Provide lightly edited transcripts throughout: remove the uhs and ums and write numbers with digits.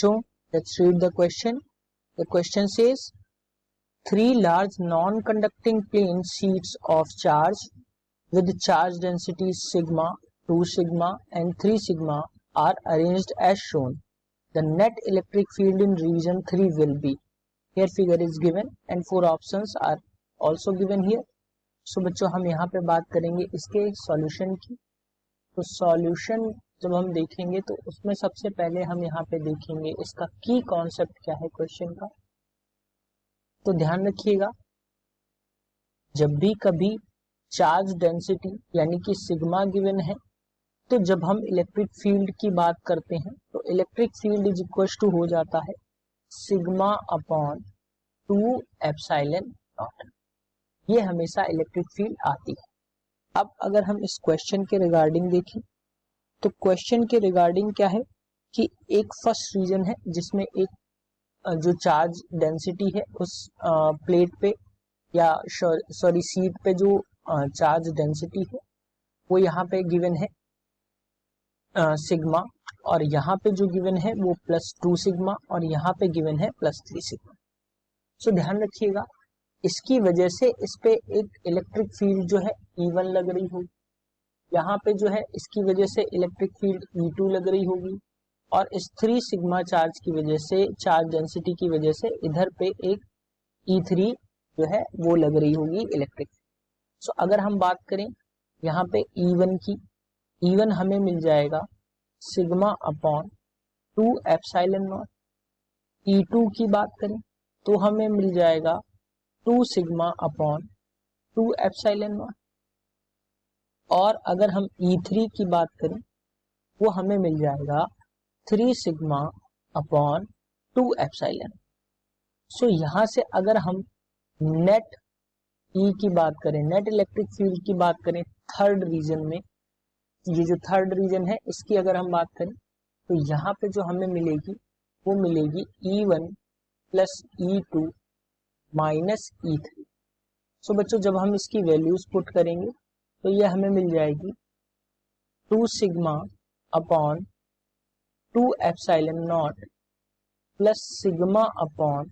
बच्चों let's read the question. The question says 3 large non-conducting plane sheets of charge with charge densities sigma, 2 sigma and 3 sigma are arranged as shown. The net electric field in region 3 will be. Here figure is given and 4 options are also given here. So बच्चों हम यहाँ पे बात करेंगे इसके solution की. तो solution जब हम देखेंगे तो उसमें सबसे पहले हम यहाँ पे देखेंगे इसका की कॉन्सेप्ट क्या है क्वेश्चन का. तो ध्यान रखिएगा, जब भी कभी चार्ज डेंसिटी यानी कि सिग्मा गिवन है तो जब हम इलेक्ट्रिक फील्ड की बात करते हैं तो electric field is equal to हो जाता है सिग्मा अपॉन 2 एप्सिलॉन नॉट. ये हमेशा इलेक्ट्रिक फील्ड आती है. अब अगर हम इस क्वेश्चन के रिगार्डिंग देखें तो क्वेश्चन के रिगार्डिंग क्या है कि एक फर्स्ट रीजन है जिसमें एक जो चार्ज डेंसिटी है उस प्लेट पे या सॉरी शीट पे जो चार्ज डेंसिटी है वो यहाँ पे गिवन है सिग्मा, और यहाँ पे जो गिवन है वो +2 सिग्मा और यहाँ पे गिवन है +3 सिग्मा. सो ध्यान रखिएगा, इसकी वजह से इस पे एक इलेक्ट्रिक फील्ड जो है E1 लग रही होगी, यहाँ पे जो है इसकी वजह से इलेक्ट्रिक फील्ड E2 लग रही होगी, और इस 3 सिग्मा चार्ज की वजह से चार्ज डेंसिटी की वजह से इधर पे एक E3 जो है वो लग रही होगी इलेक्ट्रिक. सो अगर हम बात करें यहाँ पे E1 की, E1 हमें मिल जाएगा sigma upon 2 epsilon not. E2 की बात करें तो हमें मिल जाएगा 2 सिग्मा अपॉन 2 एप्सिलॉन नॉट. और अगर हम E3 की बात करें वो हमें मिल जाएगा 3 सिग्मा अपॉन 2 एप्सिलॉन. सो यहाँ से अगर हम नेट E की बात करें, नेट इलेक्ट्रिक फील्ड की बात करें थर्ड रीजन में, ये जो थर्ड रीजन है इसकी अगर हम बात करें तो यहाँ पे जो हमें मिलेगी वो मिलेगी E1 plus E2 minus E3. सो बच्चों जब हम इसकी वैल्यूज पुट करेंगे तो ये हमें मिल जाएगी 2 sigma upon 2 epsilon naught plus sigma upon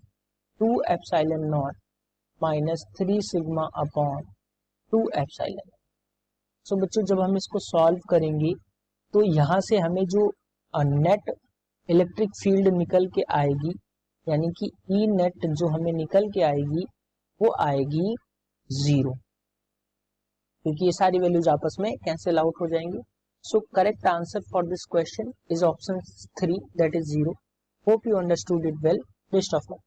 2 epsilon naught minus 3 sigma upon 2 epsilon. So बच्चों जब हम इसको सॉल्व करेंगे तो यहाँ से हमें जो नेट इलेक्ट्रिक फील्ड निकल के आएगी यानी कि ई नेट जो हमें निकल के आएगी वो आएगी 0, क्योंकि ये सारी वैल्यूज आपस में कैंसिल आउट हो जाएंगे. So correct answer for this question is option 3 that is 0. Hope you understood it well. Best of luck.